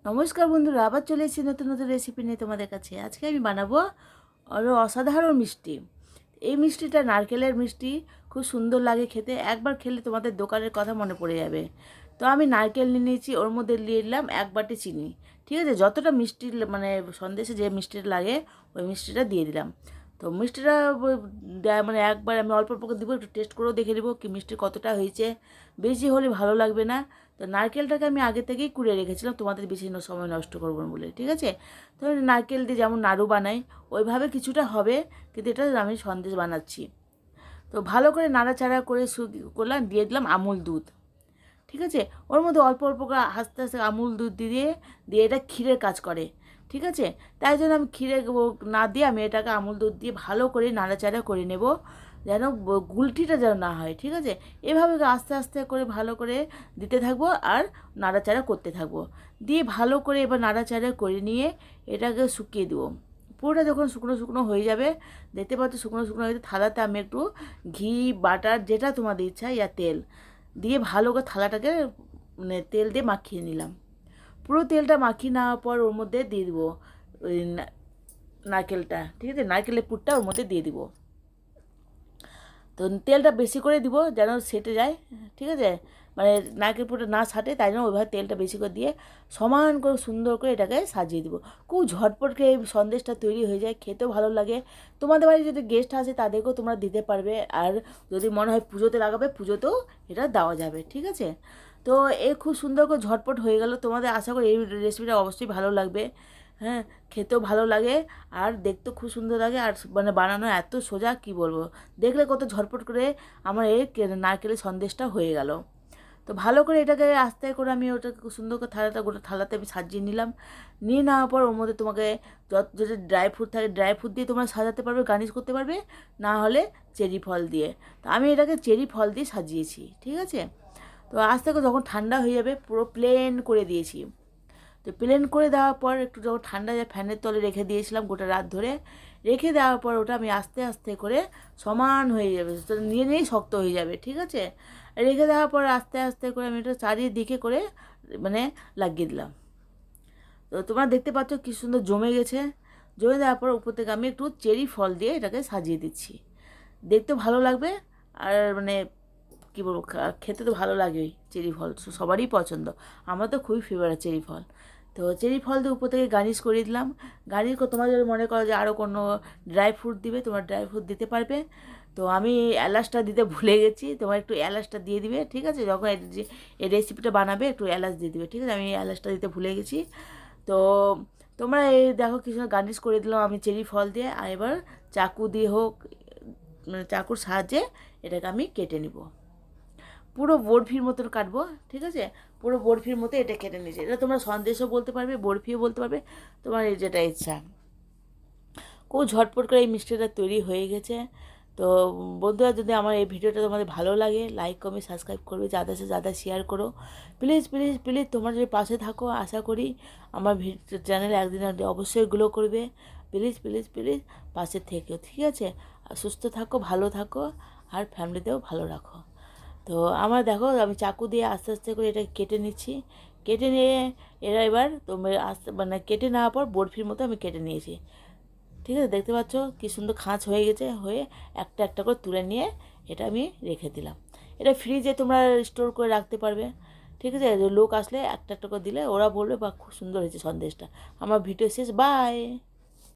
নমস্কার বন্ধুরা, আবার চলে এসেছি নতুন নতুন রেসিপি নিয়ে তোমাদের কাছে। আজকে আমি বানাবো আরও অসাধারণ মিষ্টি। এই মিষ্টিটা নারকেলের মিষ্টি, খুব সুন্দর লাগে খেতে। একবার খেলে তোমাদের দোকানের কথা মনে পড়ে যাবে। তো আমি নারকেল নিয়ে নিয়েছি, ওর মধ্যে দিয়ে দিলাম 1 বাটি চিনি। ঠিক আছে, যতটা মিষ্টি মানে সন্দেশে যে মিষ্টিটা লাগে ওই মিষ্টিটা দিয়ে দিলাম। তো মিষ্টিটা মানে একবার আমি অল্প অল্প করে দেবো, একটু টেস্ট করেও দেখে নেবো কি মিষ্টি কতটা হয়েছে। বেশি হলে ভালো লাগবে না। তো নারকেলটাকে আমি আগে থেকেই কুড়ে রেখেছিলাম তোমাদের বেশি সময় নষ্ট করবো না বলে। ঠিক আছে, তো নারকেল দিয়ে যেমন নাড়ু বানাই ওইভাবে কিছুটা হবে, কিন্তু এটা আমি সন্দেশ বানাচ্ছি। তো ভালো করে নাড়াচাড়া করে করলাম, দিয়ে দিলাম আমুল দুধ। ঠিক আছে, ওর মধ্যে অল্প অল্প করে আস্তে আস্তে আমুল দুধ দিয়ে দিয়ে এটা ক্ষীরের কাজ করে। ঠিক আছে, তাই জন্য আমি ক্ষীরে না দিয়ে আমি এটাকে আমুল দুধ দিয়ে ভালো করে নাড়াচাড়া করে নেব, যেন গুলটিটা যেন না হয়। ঠিক আছে, এভাবে আস্তে আস্তে করে ভালো করে দিতে থাকবো আর নাড়াচাড়া করতে থাকবো। দিয়ে ভালো করে এবার নাড়াচাড়া করে নিয়ে এটাকে শুকিয়ে দেবো। পুরোটা যখন শুকনো শুকনো হয়ে যাবে, দেখতে পাচ্ছ শুকনো শুকনো হয়ে থালাতে আমি একটু ঘি, বাটার, যেটা তোমাদের ইচ্ছা, ইয়া তেল দিয়ে ভালো করে থালাটাকে মানে তেল দিয়ে মাখিয়ে নিলাম। পুরো তেলটা মাখিয়ে নেওয়ার পর ওর মধ্যে দিয়ে দেবো ওই নারকেলটা। ঠিক আছে, নারকেলের পুরটা ওর মধ্যে দিয়ে দিব। তো তেলটা বেশি করে দিব যেন সেটে যায়। ঠিক আছে, মানে নারকেল পুরটা না ছাটে, তাই জন্য ওইভাবে তেলটা বেশি করে দিয়ে সমান করে সুন্দর করে এটাকে সাজিয়ে দিব। খুব ঝটপট করে এই সন্দেশটা তৈরি হয়ে যায়, খেতেও ভালো লাগে। তোমাদের বাড়ি যদি গেস্ট আসে তাদেরকেও তোমরা দিতে পারবে, আর যদি মনে হয় পুজোতে লাগাবে পুজোতেও এটা দেওয়া যাবে। ঠিক আছে, তো এ খুব সুন্দর করে ঝটপট হয়ে গেল। তোমাদের আশা করি এই রেসিপিটা অবশ্যই ভালো লাগবে। হ্যাঁ, খেতেও ভালো লাগে আর দেখতেও খুব সুন্দর লাগে, আর মানে বানানো এত সোজা কি বলবো। দেখলে কত ঝটপট করে আমার এই নারকেলের সন্দেশটা হয়ে গেল। তো ভালো করে এটাকে আস্তে করে আমি ওটাকে খুব সুন্দর করে গোটা থালাতে আমি সাজিয়ে নিলাম। নিয়ে নেওয়ার পর ওর মধ্যে তোমাকে যত যদি ড্রাই ফ্রুট থাকে ড্রাই ফ্রুট দিয়ে তোমরা সাজাতে পারবে, গার্নিশ করতে পারবে, না হলে চেরি ফল দিয়ে। তো আমি এটাকে চেরি ফল দিয়ে সাজিয়েছি। ঠিক আছে, তো আস্তে করে যখন ঠান্ডা হয়ে যাবে পুরো প্লেন করে দিয়েছি। তো প্লেন করে দেওয়ার পর একটু যখন ঠান্ডা যায় ফ্যানের তলে রেখে দিয়েছিলাম গোটা রাত ধরে। রেখে দেওয়ার পর ওটা আমি আস্তে আস্তে করে সমান হয়ে যাবে, তো নিয়ে নিয়েই শক্ত হয়ে যাবে। ঠিক আছে, রেখে দেওয়ার পর আস্তে আস্তে করে আমি এটা চারিদিকে করে মানে লাগিয়ে দিলাম। তো তোমরা দেখতে পাচ্ছ কি সুন্দর জমে গেছে। জমে দেওয়ার পর উপর থেকে আমি একটু চেরি ফল দিয়ে এটাকে সাজিয়ে দিচ্ছি। দেখতেও ভালো লাগবে, আর মানে কী বলবো, খেতে তো ভালো লাগেই। চেরি ফল সবারই পছন্দ, আমার তো খুবই ফেভারিট চেরি ফল। তো চেরি ফল দিয়ে উপর থেকে গার্নিশ করে দিলাম। গার্নিশ করে তোমরা যদি মনে করো যে আরও কোনো ড্রাই ফ্রুট দিবে, তোমার ড্রাই ফ্রুট দিতে পারবে। তো আমি এলাচটা দিতে ভুলে গেছি, তোমার একটু এলাচটা দিয়ে দিবে। ঠিক আছে, যখন এই রেসিপিটা বানাবে একটু এলাচ দিয়ে দিবে। ঠিক আছে, আমি এলাচটা দিতে ভুলে গেছি। তো তোমরা এই দেখো কিছু গার্নিশ করে দিলাম আমি চেরি ফল দিয়ে। আর এবার চাকু দিয়ে হোক, মানে চাকুর সাহায্যে এটাকে আমি কেটে নিব। পুরো বরফির মতন কাটবো। ঠিক আছে, পুরো বরফির মতো এটা কেটে নিয়েছি। এটা তোমরা সন্দেশও বলতে পারবে, বরফিও বলতে পারবে, তোমার যেটা ইচ্ছা। খুব ঝটপট করে এই মিষ্টিটা তৈরি হয়ে গেছে। তো বন্ধুরা, যদি আমার এই ভিডিওটা তোমাদের ভালো লাগে, লাইক কমেন্ট সাবস্ক্রাইব করবে, যাদের সাথে যাদের শেয়ার করো। প্লিজ প্লিজ প্লিজ তোমরা যদি পাশে থাকো, আশা করি আমার চ্যানেলে একদিন অবশ্যই গ্লো করবে। প্লিজ প্লিজ প্লিজ পাশে থেকো। ঠিক আছে, আর সুস্থ থাকো, ভালো থাকো, আর ফ্যামিলিতেও ভালো রাখো। তো আমার দেখো আমি চাকু দিয়ে আস্তে আস্তে করে এটা কেটে নিচ্ছি। কেটে নিয়ে এরা এবার তোমরা আস্তে মানে কেটে নেওয়ার পর বরফির মতো আমি কেটে নিয়েছি। ঠিক আছে, দেখতে পাচ্ছ কী সুন্দর খাঁজ হয়ে গেছে। হয়ে একটা একটা করে তুলে নিয়ে এটা আমি রেখে দিলাম। এটা ফ্রিজে তোমরা স্টোর করে রাখতে পারবে। ঠিক আছে, লোক আসলে একটা একটা করে দিলে ওরা বলবে বা খুব সুন্দর হয়েছে সন্দেশটা। আমার ভিডিও শেষ, বাই।